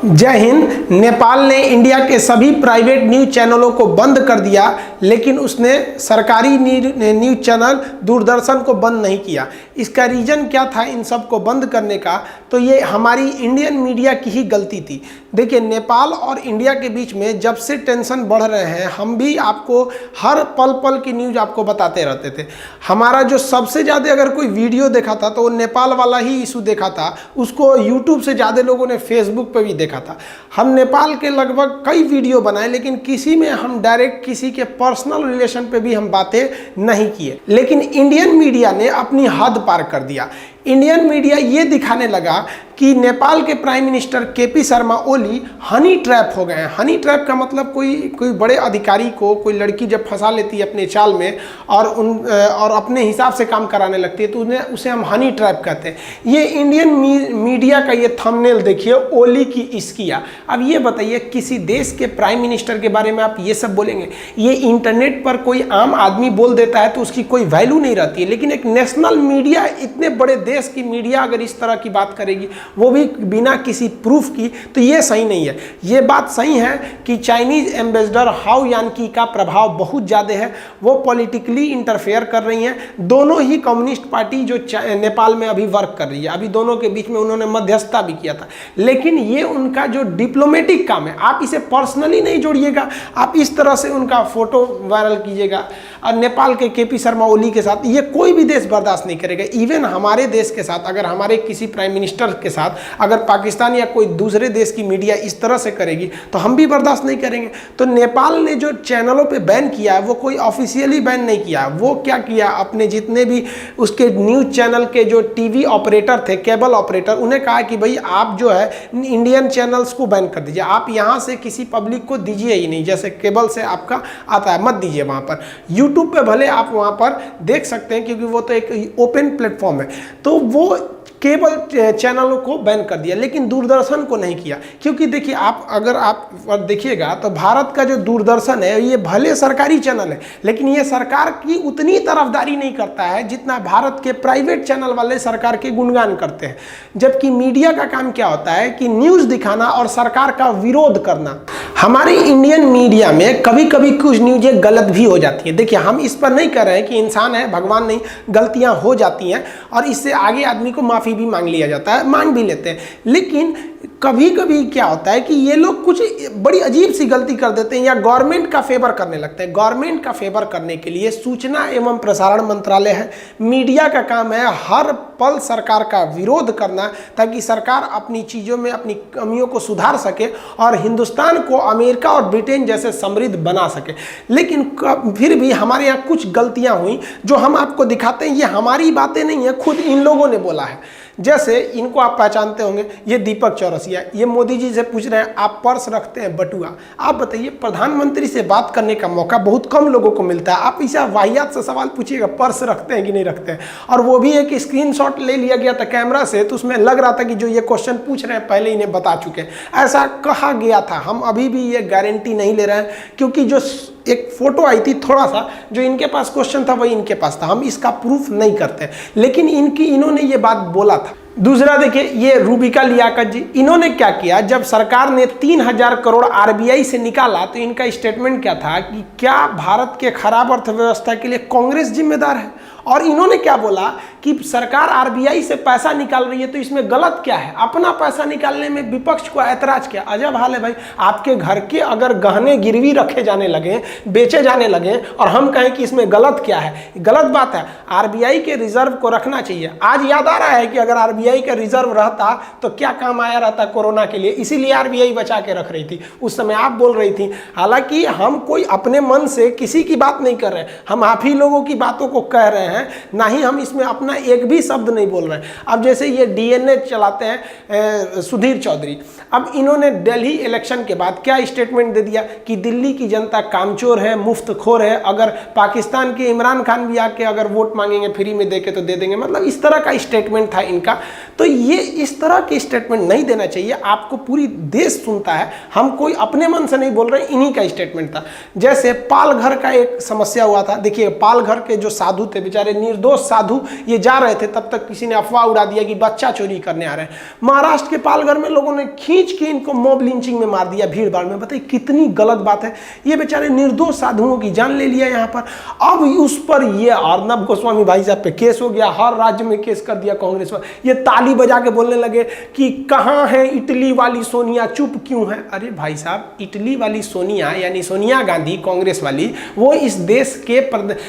जय हिंद। नेपाल ने इंडिया के सभी प्राइवेट न्यूज़ चैनलों को बंद कर दिया, लेकिन उसने सरकारी न्यूज़ चैनल दूरदर्शन को बंद नहीं किया। इसका रीज़न क्या था इन सब को बंद करने का? तो ये हमारी इंडियन मीडिया की ही गलती थी। देखिए, नेपाल और इंडिया के बीच में जब से टेंशन बढ़ रहे हैं, हम भी आपको हर पल पल की न्यूज़ आपको बताते रहते थे। हमारा जो सबसे ज़्यादा अगर कोई वीडियो देखा था तो वो नेपाल वाला ही इशू देखा था, उसको यूट्यूब से ज़्यादा लोगों ने फेसबुक पे भी देखा था। हम नेपाल के लगभग कई वीडियो बनाए, लेकिन किसी में हम डायरेक्ट किसी के पर्सनल रिलेशन पे भी हम बातें नहीं किए। लेकिन इंडियन मीडिया ने अपनी हद पार कर दिया। इंडियन मीडिया ये दिखाने लगा कि नेपाल के prime minister KP Sharma Oli honey trap हो गए हैं। हनी ट्रैप का मतलब कोई बड़े अधिकारी को कोई लड़की जब फंसा लेती है अपने चाल में और अपने हिसाब से काम कराने लगती है तो उसे हम हनी ट्रैप कहते हैं। ये इंडियन मीडिया का ये थंबनेल देखिए, ओली की इश्किया। अब ये बताइए, किसी देश के प्राइम मिनिस्टर के बारे में आप ये सब बोलेंगे? ये इंटरनेट पर कोई आम आदमी बोल देता है तो उसकी कोई वैल्यू नहीं रहती है, लेकिन एक नेशनल मीडिया, इतने बड़े देश की मीडिया अगर इस तरह की बात करेगी, वो भी बिना किसी प्रूफ की, तो ये सही नहीं है। ये बात सही है कि चाइनीज एम्बेसडर हाउ यानकी का प्रभाव बहुत ज़्यादा है। वो पॉलिटिकली इंटरफेयर कर रही हैं। दोनों ही कम्युनिस्ट पार्टी जो नेपाल में अभी वर्क कर रही है, अभी दोनों के बीच में उन्होंने मध्यस्थता भी किया था, लेकिन ये उनका जो डिप्लोमेटिक काम है, आप इसे पर्सनली नहीं जोड़िएगा। आप इस तरह से उनका फोटो वायरल कीजिएगा और नेपाल के केपी शर्मा ओली के साथ, ये कोई भी देश बर्दाश्त नहीं करेगा। इवन हमारे देश के साथ, अगर हमारे किसी प्राइम मिनिस्टर के साथ अगर पाकिस्तान या कोई दूसरे देश की मीडिया इस तरह से करेगी तो हम भी बर्दाश्त नहीं करेंगे। तो नेपाल ने जो चैनलों पे बैन किया है वो कोई ऑफिशियली बैन नहीं किया। वो क्या किया, अपने जितने भी उसके न्यूज़ चैनल के जो टीवी ऑपरेटर थे, केबल ऑपरेटर, उन्हें कहा कि भाई आप जो है इंडियन चैनल्स को बैन कर दीजिए, आप यहाँ से किसी पब्लिक को दीजिए ही नहीं। जैसे केबल से आपका आता है, मत दीजिए वहाँ पर। यूट्यूब पे भले आप वहाँ पर देख सकते हैं क्योंकि वो तो एक ओपन प्लेटफॉर्म है, तो वो केबल चैनलों को बैन कर दिया, लेकिन दूरदर्शन को नहीं किया। क्योंकि देखिए, अगर आप देखिएगा तो भारत का जो दूरदर्शन है ये भले सरकारी चैनल है, लेकिन ये सरकार की उतनी तरफदारी नहीं करता है जितना भारत के प्राइवेट चैनल वाले सरकार के गुणगान करते हैं। जबकि मीडिया का काम क्या होता है कि न्यूज़ दिखाना और सरकार का विरोध करना। हमारी इंडियन मीडिया में कभी कभी कुछ न्यूज़ें गलत भी हो जाती है। देखिए, हम इस पर नहीं कह रहे हैं कि इंसान है, भगवान नहीं, गलतियां हो जाती हैं और इससे आगे आदमी को माफ़ी भी मांग लिया जाता है, मांग भी लेते हैं। लेकिन कभी कभी क्या होता है कि ये लोग कुछ बड़ी अजीब सी गलती कर देते हैं या गवर्नमेंट का फेवर करने लगते हैं। गवर्नमेंट का फेवर करने के लिए सूचना एवं प्रसारण मंत्रालय है, मीडिया का काम है हर पल सरकार का विरोध करना, ताकि सरकार अपनी चीज़ों में अपनी कमियों को सुधार सके और हिंदुस्तान को अमेरिका और ब्रिटेन जैसे समृद्ध बना सके। लेकिन फिर भी हमारे यहाँ कुछ गलतियाँ हुई जो हम आपको दिखाते हैं। ये हमारी बातें नहीं है, खुद इन लोगों ने बोला है। जैसे इनको आप पहचानते होंगे, ये दीपक चौरसिया, ये मोदी जी से पूछ रहे हैं आप पर्स रखते हैं बटुआ। आप बताइए, प्रधानमंत्री से बात करने का मौका बहुत कम लोगों को मिलता है। आप इसे वाहियात से सवाल पूछिएगा, पर्स रखते हैं कि नहीं रखते हैं। और वो भी एक स्क्रीनशॉट ले लिया गया था कैमरा से, तो उसमें लग रहा था कि जो ये क्वेश्चन पूछ रहे हैं पहले इन्हें बता चुके हैं, ऐसा कहा गया था। हम अभी भी ये गारंटी नहीं ले रहे हैं, क्योंकि जो एक फोटो आई थी, थोड़ा सा जो इनके पास क्वेश्चन था वही इनके पास था, हम इसका प्रूफ नहीं करते, लेकिन इन्होंने ये बात बोला था। दूसरा देखिए, ये रूबिका लियाकत जी, इन्होंने क्या किया, जब सरकार ने 3000 करोड़ आरबीआई से निकाला तो इनका स्टेटमेंट क्या था कि क्या भारत के खराब अर्थव्यवस्था के लिए कांग्रेस जिम्मेदार है। और इन्होंने क्या बोला कि सरकार आरबीआई से पैसा निकाल रही है तो इसमें गलत क्या है, अपना पैसा निकालने में विपक्ष को ऐतराज किया। अजब हाल है भाई, आपके घर के अगर गहने गिरवी रखे जाने लगे, बेचे जाने लगे और हम कहें कि इसमें गलत क्या है, गलत बात है। आरबीआई के रिजर्व को रखना चाहिए। आज याद आ रहा है कि अगर आरबीआई का रिजर्व रहता तो क्या काम आया रहता कोरोना के लिए, इसीलिए आरबीआई बचा के रख रही थी। उस समय आप बोल रही थी। हालांकि हम कोई अपने मन से किसी की बात नहीं कर रहे, हम आप ही लोगों की बातों को कह रहे हैं, ना ही हम इसमें अपना एक भी शब्द नहीं बोल रहे हैं। अब जैसे ये डीएनए चलाते हैं सुधीर चौधरी, अब इन्होंने दिल्ली इलेक्शन के बाद क्या स्टेटमेंट दे दिया कि दिल्ली की जनता कामचोर है, मुफ्तखोर है, अगर पाकिस्तान के इमरान खान भी आके अगर वोट मांगेंगे फ्री में देके तो दे देंगे। मतलब इस तरह का स्टेटमेंट था इनका। तो ये इस तरह के स्टेटमेंट नहीं देना चाहिए। आपको पूरी देश सुनता है, हम कोई अपने मन से नहीं बोल रहे, इन्हीं का स्टेटमेंट था। जैसे पालघर का एक समस्या हुआ था। देखिए, पालघर के जो साधु थे बेचारे बेचारे निर्दोष साधु ये जा रहे थे, तब तक किसी ने अफवाह उड़ा दिया कि बच्चा चोरी करने आ रहे हैं। महाराष्ट्र के पालघर में लोगों ने खींच के इनको मॉब लिंचिंग में मार दिया भीड़ भाड़ में। बताइए कितनी गलत बात है। ये बेचारे निर्दोष साधुओं की जान ले लिया यहाँ पर। अब उस पर ये अर्नब गोस्वामी भाई साहब पे केस हो गया, हर राज्य में केस कर दिया कांग्रेस पर। ये ताली बजा के बोलने लगे कि कहाँ है इटली वाली सोनिया, चुप क्यों है। अरे भाई साहब, इटली वाली सोनिया यानी सोनिया गांधी कांग्रेस वाली, वो इस देश के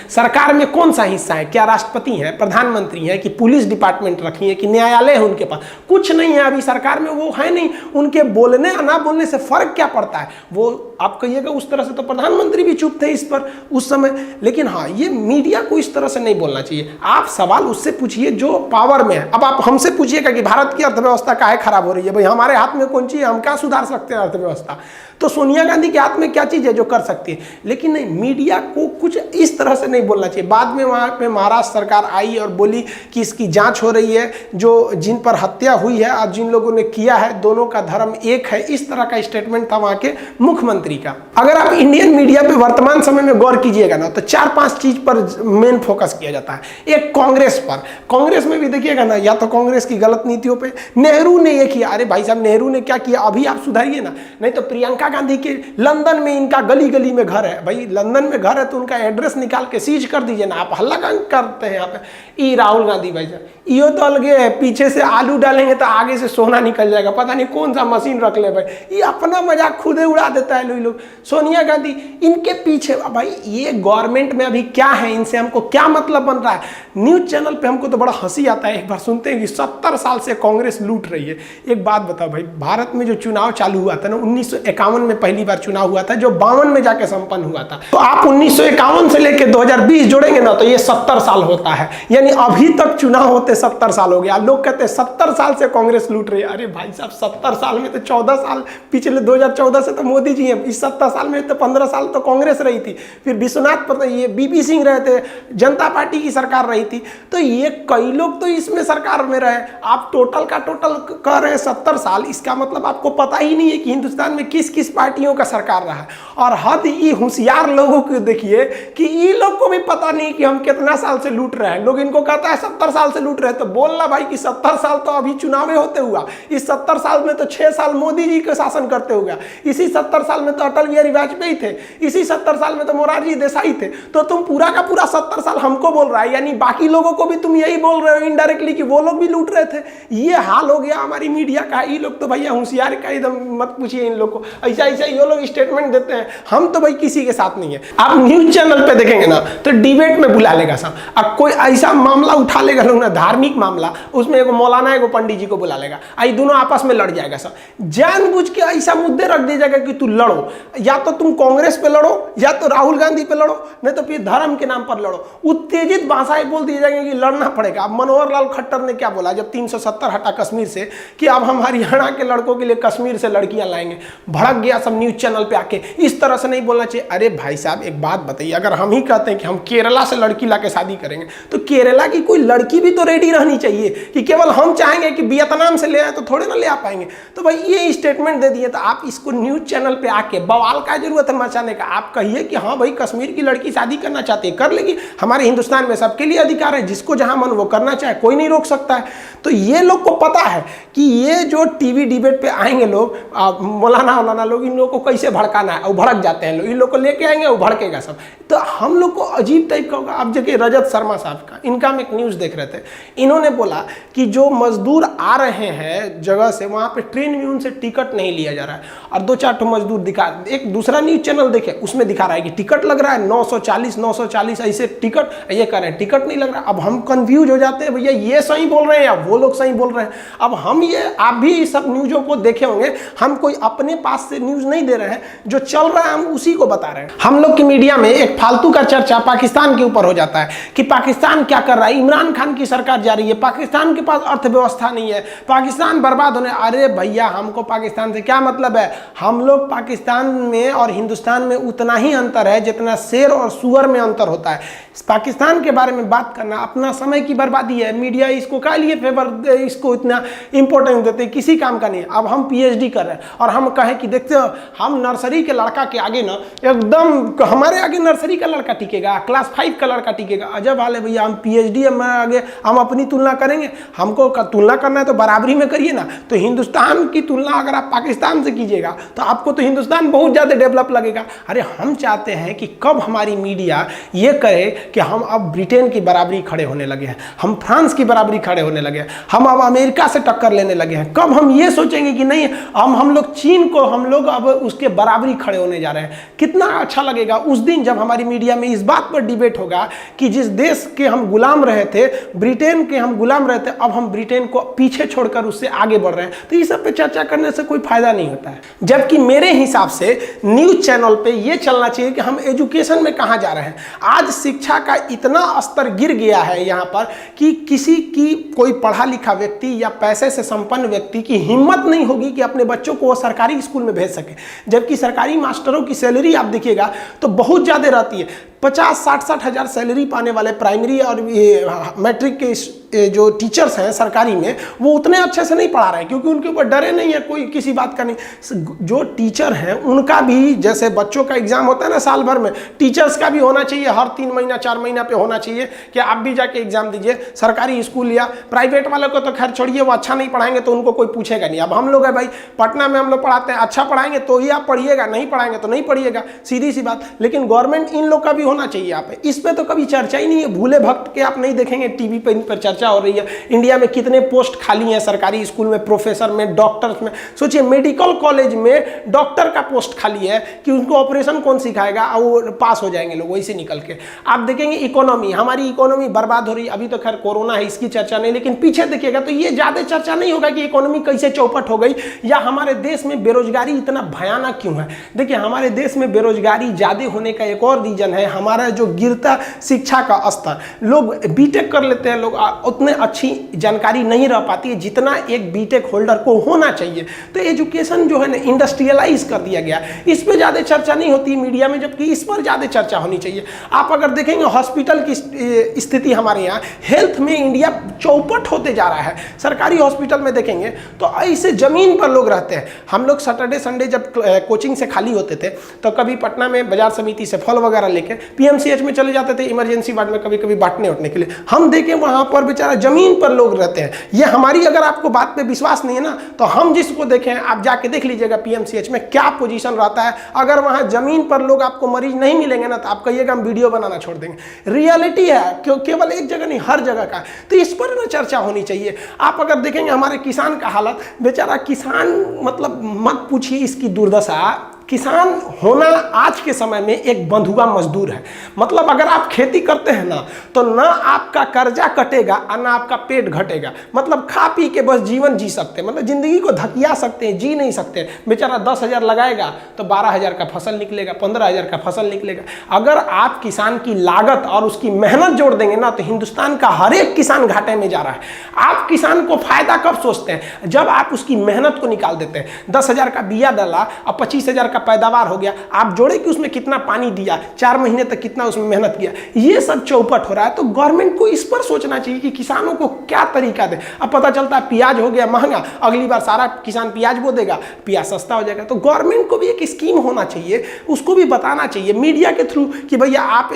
सरकार में कौन सा हिस्सा है? क्या राष्ट्रपति हैं, प्रधानमंत्री हैं, कि पुलिस डिपार्टमेंट रखी है, कि न्यायालय है उनके पास? कुछ नहीं है अभी सरकार में, वो है नहीं। उनके बोलने या ना बोलने से फर्क क्या पड़ता है? वो आप कहिएगा उस तरह से तो प्रधानमंत्री भी चुप थे इस पर उस समय। लेकिन हाँ, ये मीडिया को इस तरह से नहीं बोलना चाहिए। आप सवाल उससे पूछिए जो पावर में है। अब आप हमसे पूछिएगा कि भारत की अर्थव्यवस्था काहे खराब हो रही है, भाई हमारे हाथ में कौन चीज है, हम क्या सुधार सकते हैं अर्थव्यवस्था? तो सोनिया गांधी के हाथ में क्या चीज है जो कर सकती है? लेकिन नहीं, मीडिया को कुछ इस तरह से नहीं बोलना चाहिए। बाद में वहां पे महाराष्ट्र सरकार आई और बोली कि इसकी जांच हो रही है, जो जिन पर हत्या हुई है और जिन लोगों ने किया है दोनों का धर्म एक है। इस तरह का स्टेटमेंट था वहां के मुख्यमंत्री का। अगर आप इंडियन मीडिया पे वर्तमान समय में गौर कीजिएगा ना, तो 4-5 चीज पर मेन फोकस किया जाता है। एक कांग्रेस पर, कांग्रेस में भी देखिएगा ना, या तो कांग्रेस की गलत नीतियों पे, नेहरू ने ये किया। अरे भाई साहब, नेहरू ने क्या किया अभी आप सुधारिए ना, नहीं तो प्रियंका गांधी के लंदन में इनका गली गली में घर है। भाई लंदन में घर है तो उनका एड्रेस निकाल के सीज कर दीजिए ना, आप हल्ला करते हैं यहाँ पे। ई राहुल गांधी भाई साहब, यो तो अलगे है, पीछे से आलू डालेंगे तो आगे से सोना निकल जाएगा, पता नहीं कौन सा मशीन रख ले भाई। ये अपना मजाक खुद ही उड़ा देता है लोग। सोनिया गांधी इनके पीछे, भाई ये गवर्नमेंट में अभी क्या है, इनसे हमको क्या मतलब बन रहा है? न्यूज चैनल पे हमको तो बड़ा हंसी आता है। एक बार सुनते हैं कि 70 साल से कांग्रेस लूट रही है। एक बात बताओ भाई, भारत में जो चुनाव चालू हुआ था ना, 1951 में पहली बार चुनाव हुआ था, जो 52 में जाके संपन्न हुआ था। तो आप 1951 से लेकर 2020 जोड़ेंगे ना, तो ये 70 साल होता है। यानी अभी तक चुनाव होते 70 साल हो गया। लोग कहते हैं 70 साल से कांग्रेस लूट रही है। अरे भाई साहब, 70 साल में तो 14 साल पिछले 2014 से तो मोदी जी हैं। इस 70 साल में तो 15 साल तो कांग्रेस रही थी। फिर विश्वनाथ ये बीपी सिंह रहे थे, जनता पार्टी की सरकार रही थी। तो ये कई लोग तो इसमें सरकार में रहे। आप टोटल का टोटल कह रहे हैं 70 साल, इसका मतलब आपको पता ही नहीं है कि हिंदुस्तान में किस किस पार्टियों का सरकार रहा है। और हद ये होशियार लोगों को देखिए कि ये लोग को भी पता नहीं कि हम कितना साल से लूट रहे हैं। लोग इनको कहता है 70 साल से लूट रहे हैं, तो बोलना भाई कि 70 साल तो अभी चुनाव होते हुआ। इस 70 साल में तो 6 साल मोदी जी के शासन करते हुए, इसी 70 साल में तो अटल बिहारी वाजपेयी थे, इसी 70 साल में तो मोरारजी देसाई थे। तो तुम पूरा का पूरा 70 साल हमको बोल रहा है, यानी बाकी लोगों को भी तुम यही बोल रहे हो इनडायरेक्टली कि वो लोग भी लूट रहे थे। ये हाल हो गया हमारी मीडिया का। ये लोग तो भैया होशियार का, एकदम मत पूछिए इन लोग को। ऐसा ऐसा ये लोग स्टेटमेंट देते हैं, हम तो भाई किसी के साथ नहीं है। आप न्यूज चैनल पे देखेंगे ना, तो डिबेट में बुला लेगा सब। अब कोई ऐसा मामला उठा लेगा लोग ना, धार्मिक मामला, उसमें एगो मौलाना एगो पंडित जी को बुला लेगा, आई दोनों आपस में लड़ जाएगा सब। जानबूझ के ऐसा मुद्दे रख दिया जाएगा कि तू लड़ो, या तो तुम कांग्रेस पे लड़ो, या तो राहुल गांधी पे लड़ो, नहीं तो फिर धर्म के नाम पर लड़ो। उत्तेजित भाषाएं बोल दी जाएंगी कि लड़ना पड़ेगा। अब मनोहर लाल खट्टर ने क्या बोला जब 370 हटा कश्मीर से, कि अब हम हरियाणा के लड़कों के लिए कश्मीर से लड़कियां लाएंगे। भड़क गया सब न्यूज चैनल पे आके। इस तरह से नहीं बोलना चाहिए। अरे भाई साहब, एक बात बताइए, अगर हम ही कहते हैं कि हम केरला से लड़की लाके शादी करेंगे, तो केरला की कोई लड़की भी तो रेडी रहनी चाहिए। कि केवल हम चाहेंगे कि वियतनाम से ले आए तो थोड़े ना ले आ पाएंगे। तो भाई ये स्टेटमेंट दे दिए, तो आप इसको न्यूज चैनल पे आके बवाल का जरूरत है मचाने का। आप कहिए कि हाँ भाई, कश्मीर की लड़की शादी करना चाहती है, कर लेगी। हमारे हिंदुस्तान में सबके लिए अधिकार है, जिसको जहां मन वो करना चाहे, कोई नहीं रोक सकता है। तो ये लोग को पता है कि ये जो टीवी डिबेट पे आएंगे लोग, मौलाना लोग, इन लोगों को कैसे भड़काना है, वो भड़क जाते हैं लोग। इन लोग को लेके आएंगे, वो भड़केगा सब। तो हम लोग को अजीब टाइप का होगा। अब जगह रजत शर्मा साहब का, इनका हम एक न्यूज़ देख रहे थे, इन्होंने बोला कि जो मजदूर आ रहे हैं जगह से, वहाँ पे ट्रेन में उनसे टिकट नहीं लिया जा रहा है। और 2-4 ठो मजदूर दिखा, एक दूसरा न्यूज चैनल देखे, उसमें दिखा रहा है कि टिकट लग रहा है 940 ऐसे टिकट, ये कह रहे हैं टिकट नहीं लग रहा। अब हम कंफ्यूज हो जाते हैं, भैया ये सही बोल रहे हैं या वो लोग सही बोल रहे हैं। अब हम ये, आप भी सब न्यूज़ों को देखे होंगे, हम कोई अपने पास से न्यूज़ नहीं दे रहे हैं, जो चल रहा है हम उसी को बता रहे हैं। हम लोग की मीडिया में एक फालतू का चर्चा पाकिस्तान के ऊपर हो जाता है कि पाकिस्तान क्या कर रहा है, इमरान खान की सरकार जा रही है, पाकिस्तान के पास अर्थव्यवस्था नहीं है, पाकिस्तान बर्बाद होने। अरे भैया, हमको पाकिस्तान से क्या मतलब है? हम लोग पाकिस्तान में और हिंदुस्तान में उतना ही अंतर है जितना शेर और सुअर में अंतर होता है। पाकिस्तान के बारे में बात करना अपना समय की बर्बादी है। मीडिया इसको क्या लिए फेवर, इसको इतना इंपॉर्टेंस देते, किसी काम का नहीं। अब हम पीएचडी कर रहे हैं और हम कहें कि देखते हो, हम नर्सरी के लड़का के आगे ना एकदम, हमारे आगे नर्सरी का लड़का टिकेगा, क्लास 5 का लड़का टिकेगा। अजब हाल है भैया, हम पीएचडी हमारे आगे, हम अपनी तुलना करेंगे? हमको तुलना करना है तो बराबरी में करिए ना। तो हिंदुस्तान की तुलना अगर आप पाकिस्तान से कीजिएगा तो आपको तो हिंदुस्तान बहुत ज़्यादा डेवलप लगेगा। अरे हम चाहते हैं कि कब हमारी मीडिया ये करे कि हम अब ब्रिटेन की बराबरी खड़े होने लगे हैं, हम फ्रांस की बराबरी खड़े होने लगे हैं, हम अब अमेरिका से टक्कर लेने लगे हैं। कब हम ये सोचेंगे कि नहीं, हम लोग चीन को, हम लोग अब उसके बराबरी खड़े होने जा रहे हैं। कितना अच्छा लगेगा उस दिन जब हमारी मीडिया में इस बात पर डिबेट होगा कि जिस देश के हम गुलाम रहे थे, ब्रिटेन के हम गुलाम रहे थे, अब हम ब्रिटेन को पीछे छोड़कर उससे आगे बढ़ रहे हैं। तो इस सब पे चर्चा करने से कोई फायदा नहीं होता है। जबकि मेरे हिसाब से न्यूज चैनल पे ये चलना चाहिए कि हम एजुकेशन में कहाँ जा रहे हैं। आज शिक्षा का इतना स्तर गिर गया है यहाँ पर कि किसी की, कोई पढ़ा लिखा व्यक्ति या पैसे से संपन्न व्यक्ति की हिम्मत नहीं होगी कि अपने बच्चों को वो सरकारी स्कूल में भेज सके। जबकि सरकारी मास्टरों की सैलरी आप देखिएगा तो बहुत ज़्यादा रहती है। 50-60 हज़ार सैलरी पाने वाले प्राइमरी और मैट्रिक के जो टीचर्स हैं सरकारी में, वो उतने अच्छे से नहीं पढ़ा रहे हैं क्योंकि उनके ऊपर डरे नहीं है कोई किसी बात का नहीं। जो टीचर हैं उनका भी, जैसे बच्चों का एग्जाम होता है ना साल भर में, टीचर्स का भी होना चाहिए, हर 3 महीना 4 महीना पे होना चाहिए कि आप भी जाके एग्जाम दीजिए। सरकारी स्कूल या प्राइवेट वाले को तो खैर छोड़िए, वो अच्छा नहीं पढ़ाएंगे तो उनको कोई पूछेगा नहीं। अब हम लोग है भाई, पटना में हम लोग पढ़ाते हैं, अच्छा पढ़ाएंगे तो ही आप पढ़िएगा, नहीं पढ़ाएंगे तो नहीं पढ़िएगा, सीधी सी बात। लेकिन गवर्नमेंट इन लोग का भी होना चाहिए यहाँ पे। इस पे तो कभी चर्चा ही नहीं है। भूले भक्त के आप नहीं देखेंगे टीवी पे इन पर चर्चा हो रही है। इंडिया में कितने पोस्ट खाली हैं सरकारी स्कूल में, प्रोफेसर में, डॉक्टर्स में। सोचिए मेडिकल कॉलेज में डॉक्टर का पोस्ट खाली है कि उनको ऑपरेशन कौन सिखाएगा, और पास हो जाएंगे लोग वहीं से निकल के। आप देखेंगे इकोनॉमी, हमारी इकोनॉमी बर्बाद हो रही है। अभी तो खैर कोरोना है, इसकी चर्चा नहीं, लेकिन पीछे देखिएगा तो ये ज्यादा चर्चा नहीं होगा कि इकोनॉमी कैसे चौपट हो गई या हमारे देश में बेरोजगारी इतना भयानक क्यों है। देखिए हमारे देश में बेरोजगारी ज्यादा होने का एक और रीजन है हमारा जो गिरता शिक्षा का स्तर। लोग बीटेक कर लेते हैं, लोग उतने अच्छी जानकारी नहीं रह पाती है जितना एक बीटेक होल्डर को होना चाहिए। तो एजुकेशन जो है ना इंडस्ट्रियलाइज कर दिया गया, इस पर ज़्यादा चर्चा नहीं होती मीडिया में, जबकि इस पर ज़्यादा चर्चा होनी चाहिए। आप अगर देखेंगे हॉस्पिटल की स्थिति हमारे यहाँ, हेल्थ में इंडिया चौपट होते जा रहा है। सरकारी हॉस्पिटल में देखेंगे तो ऐसे ज़मीन पर लोग रहते हैं। हम लोग सैटरडे संडे जब कोचिंग से खाली होते थे तो कभी पटना में बाजार समिति से फल वगैरह लेके पीएमसीएच में चले जाते थे, इमरजेंसी वार्ड में कभी कभी बांटने उठने के लिए। हम देखें वहाँ पर बेचारा जमीन पर लोग रहते हैं। ये हमारी, अगर आपको बात पे विश्वास नहीं है ना तो हम जिसको देखें, आप जाके देख लीजिएगा पीएमसीएच में क्या पोजीशन रहता है। अगर वहाँ जमीन पर लोग आपको मरीज नहीं मिलेंगे ना तो आप कहिएगा हम वीडियो बनाना छोड़ देंगे। रियलिटी है, केवल एक जगह नहीं, हर जगह का। तो इस पर ना चर्चा होनी चाहिए। आप अगर देखेंगे हमारे किसान का हालत, बेचारा किसान, मतलब मत पूछिए इसकी दुर्दशा। किसान होना आज के समय में एक बंधुआ मजदूर है। मतलब अगर आप खेती करते हैं ना तो ना आपका कर्जा कटेगा और ना आपका पेट घटेगा। मतलब खा पी के बस जीवन जी सकते हैं, मतलब जिंदगी को धकिया सकते हैं, जी नहीं सकते। बेचारा 10,000 लगाएगा तो 12,000 का फसल निकलेगा, 15,000 का फसल निकलेगा। अगर आप किसान की लागत और उसकी मेहनत जोड़ देंगे ना तो हिंदुस्तान का हर एक किसान घाटे में जा रहा है। आप किसान को फायदा कब सोचते हैं? जब आप उसकी मेहनत को निकाल देते हैं। 10,000 का बिया डाला और 25,000 का पैदावार हो गया, आप जोड़े कि उसमें कितना पानी दिया, 4 महीने तक कितना उसमें मेहनत किया। ये सब चौपट हो रहा है। तो गवर्नमेंट को इस पर सोचना चाहिए कि किसानों को क्या तरीका दे। अब पता चलता है प्याज हो गया महंगा, अगली बार सारा किसान प्याज बो देगा, प्याज सस्ता हो जाएगा। तो गवर्नमेंट को भी एक स्कीम होना चाहिए, उसको भी बताना चाहिए मीडिया के थ्रू कि भैया आप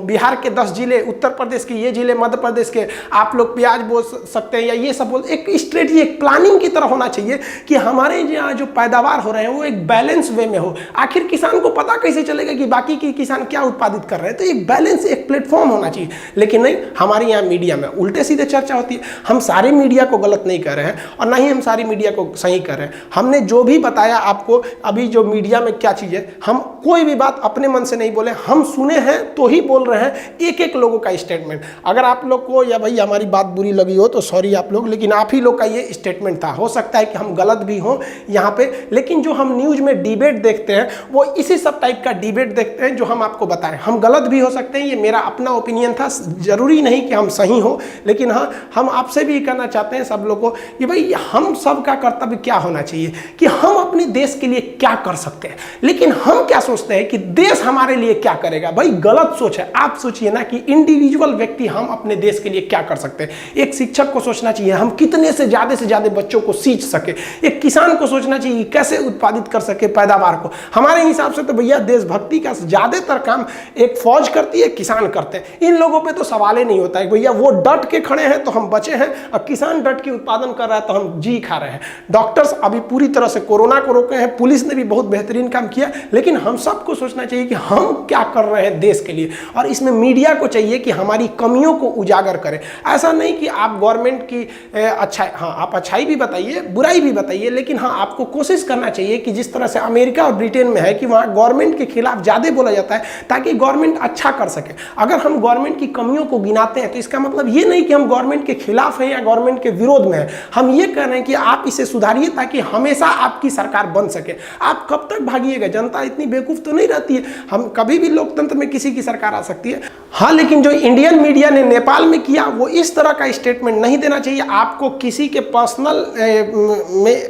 बिहार के 10 जिले, उत्तर प्रदेश के ये जिले, मध्य प्रदेश के, आप लोग प्याज बो सकते हैं या ये सब बोल। एक स्ट्रेटजी, एक प्लानिंग की तरह होना चाहिए कि हमारे यहाँ जो पैदावार हो रहे हैं वो एक बैलेंस वे में हो। आखिर किसान को पता कैसे चलेगा कि बाकी के किसान क्या उत्पादित कर रहे हैं? तो एक बैलेंस, एक प्लेटफॉर्म होना चाहिए। लेकिन नहीं, हमारे यहाँ मीडिया में उल्टे सीधे चर्चा होती है। हम सारे मीडिया को गलत नहीं कर रहे हैं और ना ही हम सारी मीडिया को सही कर रहे हैं। हमने जो भी बताया आपको अभी जो मीडिया में क्या चीज़ है, हम कोई भी बात अपने मन से नहीं बोले, हम सुने हैं तो ही बोल रहे हैं। एक एक लोगों का स्टेटमेंट, अगर आप लोग को या भाई हमारी बात बुरी लगी हो तो सॉरी आप लोग, लेकिन आप ही लोग का ये स्टेटमेंट था। हो सकता है कि हम गलत भी हों यहाँ पे, लेकिन जो हम न्यूज़ में डिबेट देखते हैं वो इसी सब टाइप का डिबेट देखते हैं जो हम आपको बताएं। हम गलत भी हो सकते हैं, ये मेरा अपना ओपिनियन था, जरूरी नहीं कि हम सही हो, लेकिन हाँ हम आपसे भी कहना चाहते हैं सब लोगों को कि भाई हम सब का कर्तव्य क्या होना चाहिए कि हम अपने देश के लिए क्या कर सकते हैं। लेकिन हम क्या सोचते हैं कि देश हमारे लिए क्या करेगा। भाई गलत सोच है। आप सोचिए ना कि इंडिविजुअल व्यक्ति हम अपने देश के लिए क्या कर सकते हैं। एक शिक्षक को सोचना चाहिए हम कितने से ज्यादा बच्चों को सींच सके। एक किसान को सोचना चाहिए कैसे उत्पादित कर सके पैदावार को। हमारे हिसाब से तो भैया देशभक्ति का ज्यादातर काम एक फौज करती है, किसान करते हैं। इन लोगों पे तो सवाल ही नहीं होता है भैया वो डट के खड़े हैं तो हम बचे हैं, और किसान डट के उत्पादन कर रहा है तो हम जी खा रहे हैं। डॉक्टर्स अभी पूरी तरह से कोरोना को रोके हैं, पुलिस ने भी बहुत बेहतरीन काम किया, लेकिन हम सबको सोचना चाहिए कि हम क्या कर रहे हैं देश के लिए। और इसमें मीडिया को चाहिए कि हमारी कमियों को उजागर करें। ऐसा नहीं कि आप गवर्नमेंट की अच्छाई, हाँ आप अच्छाई भी बताइए, बुराई भी बताइए, लेकिन हाँ आपको कोशिश करना चाहिए कि जिस तरह से अमेरिका और ब्रिटेन में है कि वहाँ गवर्नमेंट के खिलाफ ज़्यादा बोला जाता है ताकि गवर्नमेंट अच्छा कर सके। अगर हम गवर्नमेंट की कमियों को गिनाते हैं तो इसका मतलब ये नहीं कि हम गवर्नमेंट के खिलाफ हैं या गवर्नमेंट के विरोध में हैं। हम ये कह रहे हैं कि आप इसे सुधारिए ताकि हमेशा आपकी सरकार बन सके। आप कब तक भागिएगा? जनता इतनी बेवकूफ़ तो नहीं रहती है। हम कभी भी लोकतंत्र में किसी की सरकार आ सकती है। हाँ लेकिन जो इंडियन मीडिया ने नेपाल में किया वो इस तरह का स्टेटमेंट नहीं देना चाहिए। आपको किसी के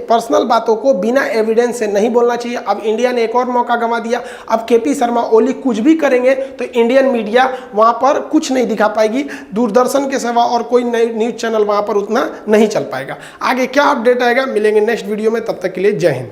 पर्सनल बातों को बिना एविडेंस से नहीं बोलना चाहिए। अब इंडिया ने एक और मौका गंवा दिया। अब केपी शर्मा ओली कुछ भी करेंगे तो इंडियन मीडिया वहाँ पर कुछ नहीं दिखा पाएगी। दूरदर्शन के सिवा और कोई नई न्यूज़ चैनल वहाँ पर उतना नहीं चल पाएगा। आगे क्या अपडेट आएगा मिलेंगे नेक्स्ट वीडियो में, तब तक के लिए जय हिंद।